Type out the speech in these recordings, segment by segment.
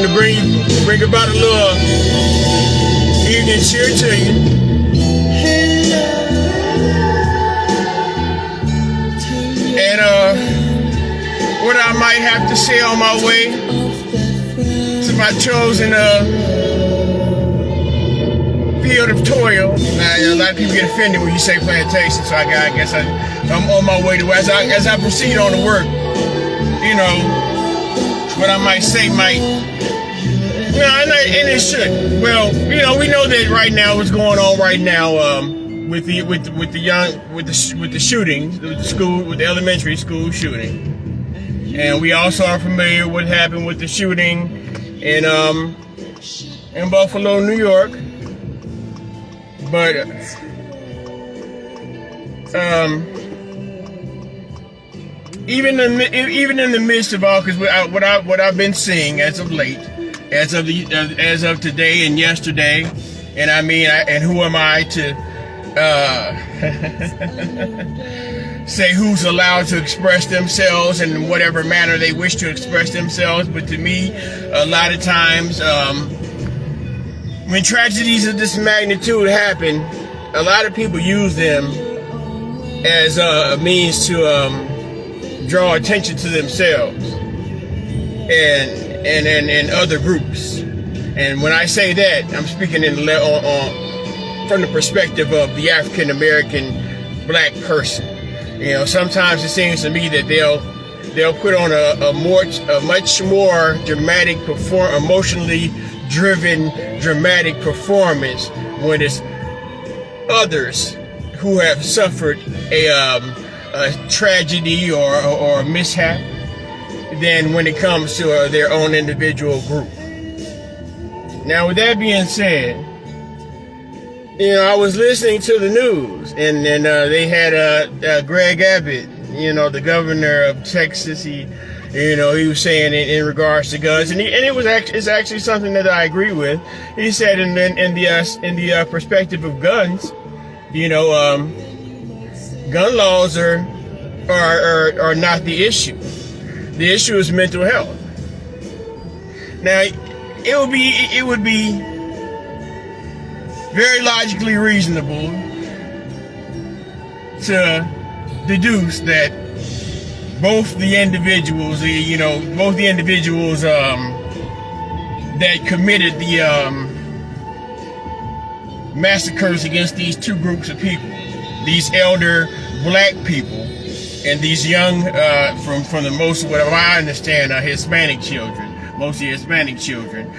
wanted to bring about a little evening cheer to you. And what I might have to say on my way to my chosen field of toil. Now, a lot of people get offended when you say plantation, so I guess I'm on my way to as I proceed on to work. You know, what I might say might, and it should. Well, you know, we know that right now what's going on right now with the shootings, with the elementary school shooting, and we also are familiar with what happened with the shooting in Buffalo, New York. But even in the midst of all, because what I've been seeing as of late, as of today and yesterday, and I mean, and who am I to say who's allowed to express themselves in whatever manner they wish to express themselves? But to me, a lot of times, when tragedies of this magnitude happen, a lot of people use them as a means to draw attention to themselves and other groups. And when I say that, I'm speaking from the perspective of the African American black person. You know, sometimes it seems to me that they'll put on a much more dramatic emotionally driven, dramatic performance when it's others who have suffered a tragedy or a mishap than when it comes to their own individual group. Now, with that being said, you know, I was listening to the news, and they had Greg Abbott, you know, the governor of Texas. He was saying in regards to guns, and it's actually something that I agree with. He said in the perspective of guns, you know, gun laws are not the issue. The issue is mental health. Now, it would be very logically reasonable to deduce that both the individuals that committed the massacres against these two groups of people, these elder black people and these young, from the most, what I understand, Hispanic children, mostly Hispanic children.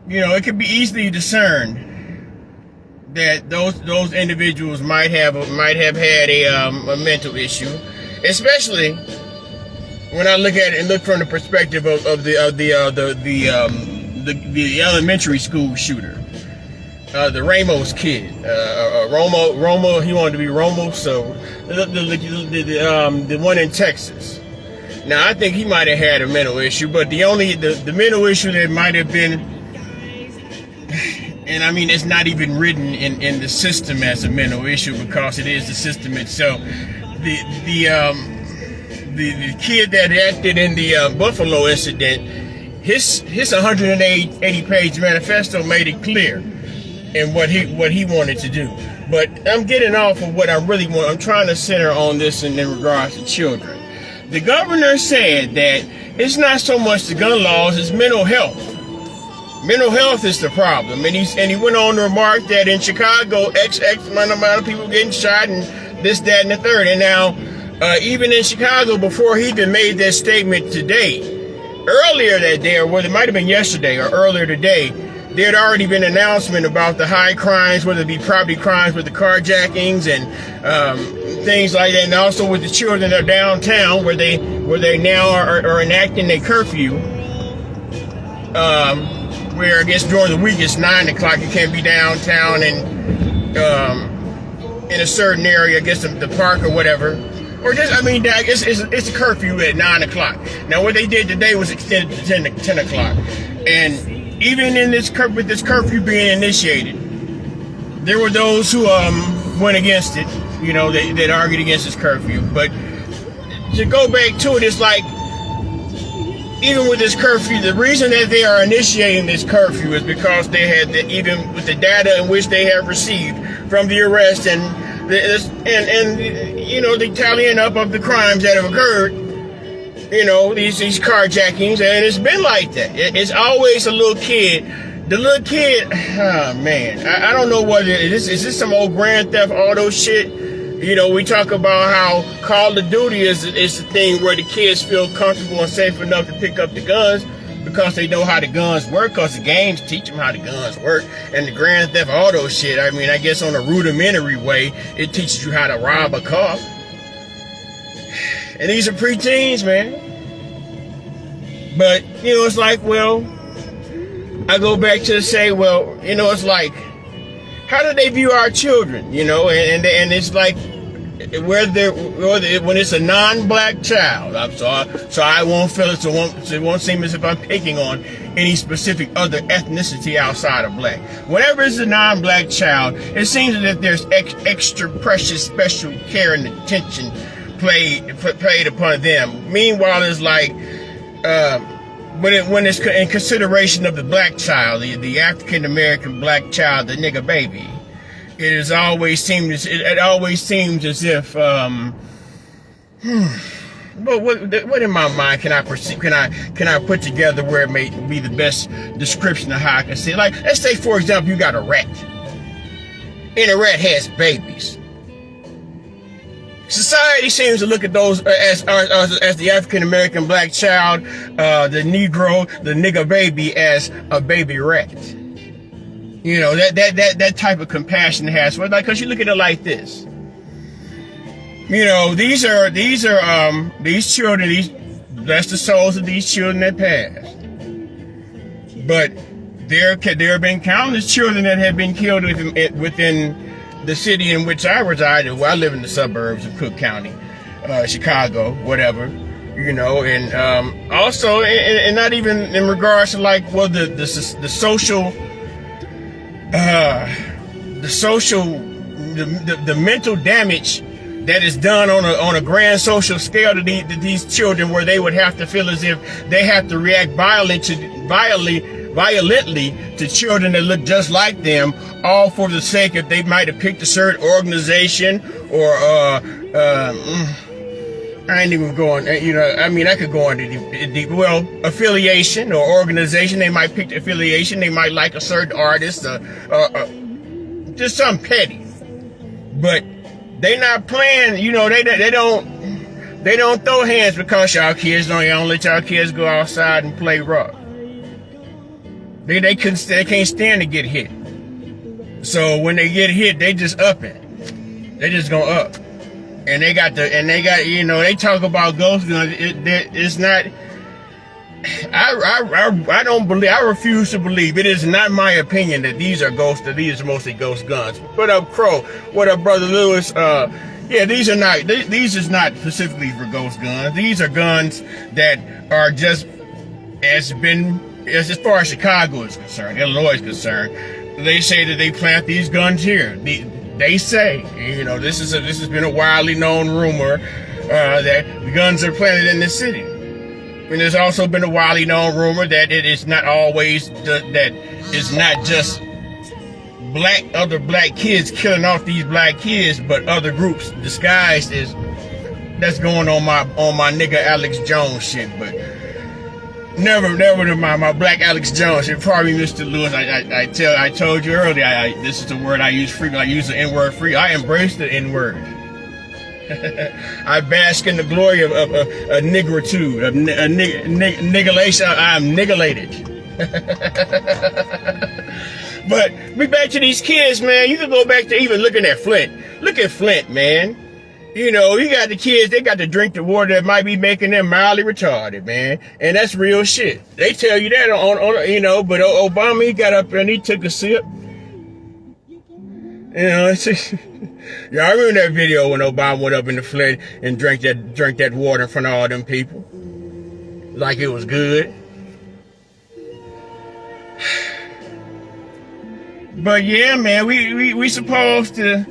You know, it could be easily discerned that those individuals might have had a mental issue, especially when I look at it and look from the perspective of the elementary school shooter, the Ramos kid, Romo. He wanted to be Romo, so the one in Texas. Now, I think he might have had a mental issue, but the mental issue that might have been, and I mean, it's not even written in the system as a mental issue because it is the system itself. The kid that acted in the Buffalo incident, his 180-page manifesto made it clear in what he wanted to do. But I'm getting off of what I really want. I'm trying to center on this in regards to children. The governor said that it's not so much the gun laws, it's mental health. Mental health is the problem, and he went on to remark that in Chicago, X amount of people getting shot, and this, that, and the third. And now, even in Chicago, before he even made that statement today, earlier that day, or whether it might have been yesterday or earlier today, there had already been an announcement about the high crimes, whether it be property crimes with the carjackings and things like that, and also with the children that are downtown, where they now are enacting a curfew. Where I guess during the week it's 9 o'clock, you can't be downtown and in a certain area, I guess the park or whatever, or just, I mean, it's a curfew at 9 o'clock. Now, what they did today was extended to 10 o'clock, and even in with this curfew being initiated, there were those who went against it. You know, that argued against this curfew, but to go back to it, it's like, even with this curfew, the reason that they are initiating this curfew is because they had, even with the data in which they have received from the arrest and you know, the tallying up of the crimes that have occurred, you know, these carjackings, and it's been like that. It's always a little kid. The little kid, oh man, I don't know what it is. Is this some old Grand Theft Auto shit? You know, we talk about how Call of Duty is the thing where the kids feel comfortable and safe enough to pick up the guns because they know how the guns work, because the games teach them how the guns work. And the Grand Theft Auto shit, I mean, I guess on a rudimentary way, it teaches you how to rob a car. And these are preteens, man. But, you know, it's like, well, I go back to say, well, you know, it's like, how do they view our children, you know? And it's like, when it's a non-black child, so I won't feel it, so it won't seem as if I'm picking on any specific other ethnicity outside of black. Whenever it's a non-black child, it seems that there's extra precious special care and attention played upon them. Meanwhile, it's like, when it's in consideration of the black child, the African American black child, the nigga baby, it always seems as if but what in my mind can I perceive? Can I put together where it may be the best description of how I can see it? Like, let's say for example you got a rat, and a rat has babies. Society seems to look at those as the African American black child, the Negro, the nigga baby, as a baby rat. You know, that type of compassion it has for it. Like, cause you look at it like this. You know, these children, bless the souls of these children that passed. But there have been countless children that have been killed within the city in which I reside. Well, I live in the suburbs of Cook County, Chicago, whatever, you know, and also, and not even in regards to like, well, the social, the mental damage that is done on a grand social scale to these children, where they would have to feel as if they have to react violently to children that look just like them, all for the sake if they might have picked a certain organization or I ain't even going, you know, I mean, I could go into well, affiliation or organization. They might pick the affiliation. They might like a certain artist, just something petty. But they not playing, you know, they don't throw hands because y'all don't let y'all kids go outside and play rock. They can't stand to get hit. So when they get hit, they just up it. They just go up. And they got, you know, they talk about ghost guns. It's not, I refuse to believe. It is not my opinion that these are mostly ghost guns. What up, Crow? What up, Brother Lewis? Yeah, these is not specifically for ghost guns. These are guns that are just, as far as Chicago is concerned, Illinois is concerned, they say that they plant these guns here. They say, you know, this has been a widely known rumor that the guns are planted in the city. And there's also been a widely known rumor that it is not always that it's not just other black kids killing off these black kids, but other groups disguised as that's going on my nigga Alex Jones shit. But never my black Alex Jones shit. Probably Mr. Lewis. I told you earlier. This is the word I use frequently. I use the N-word frequently. I embrace the N-word. I bask in the glory of a nigritude, of niggalation. I'm niggalated. But be back to these kids, man. You can go back to even looking at Flint. Look at Flint, man. You know, you got the kids, they got to drink the water that might be making them mildly retarded, man. And that's real shit. They tell you that on you know, but Obama, he got up there and he took a sip. You know, it's just, yeah, I remember that video when Obama went up in the Flint and drank that water in front of all them people. Like it was good. But yeah, man, we supposed to,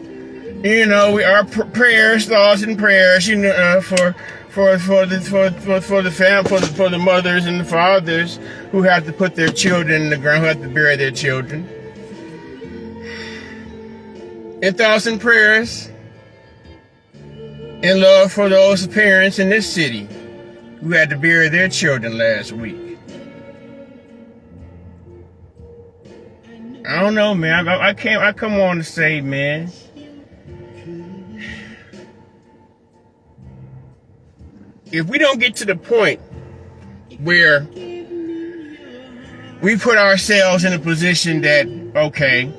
you know, our prayers, thoughts and prayers, you know, for for the mothers and the fathers who have to put their children in the ground, who have to bury their children. And thoughts and prayers and love for those parents in this city who had to bury their children last week. I don't know, man. I come on to say, man, if we don't get to the point where we put ourselves in a position that, okay,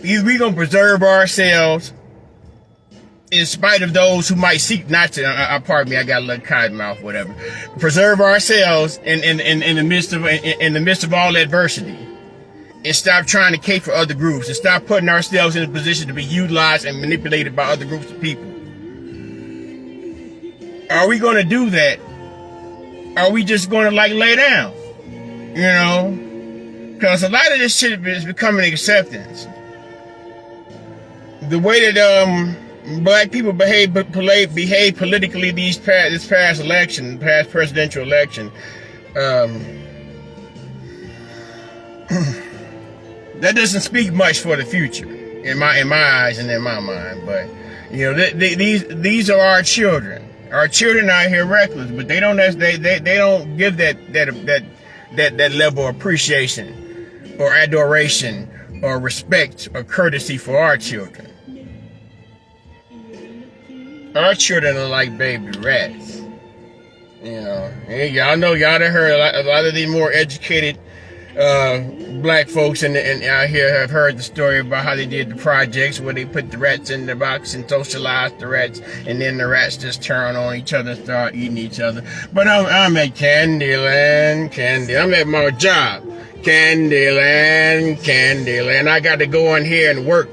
either we're going to preserve ourselves in spite of those who might seek not to, pardon me, I got a little cotton mouth, whatever. Preserve ourselves in the midst of all adversity, and stop trying to cater for other groups, and stop putting ourselves in a position to be utilized and manipulated by other groups of people. Are we going to do that? Are we just going to lay down? You know, because a lot of this shit is becoming acceptance. The way that black people behave politically this past presidential election, that doesn't speak much for the future in my eyes and in my mind. But you know, these are our children. Our children out here reckless, but they don't give that level of appreciation or adoration or respect or courtesy for our children. Our children are like baby rats. You know, and y'all done heard a lot of the more educated black folks and out here have heard the story about how they did the projects where they put the rats in the box and socialized the rats, and then the rats just turn on each other and start eating each other. But I'm at Candyland. I'm at my job. Candyland. I got to go in here and work.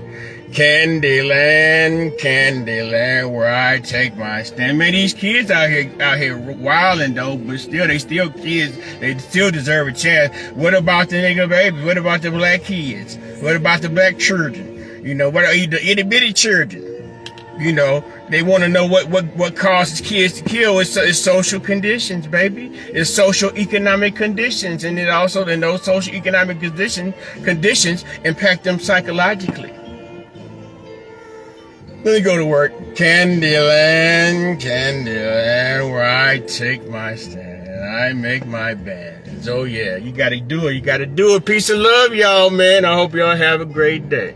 Candyland, where I take my stand. Man, these kids out here wilding though, but they still kids. They still deserve a chance. What about the nigga babies? What about the black kids? What about the black children? You know, what are the itty bitty children? You know, they want to know what causes kids to kill. It's social conditions, baby. It's social economic conditions, and it also, then those social economic conditions impact them psychologically. Let me go to work. Candyland, where I take my stand and I make my bands. Oh yeah, you gotta do it. Peace and love, y'all, man. I hope y'all have a great day.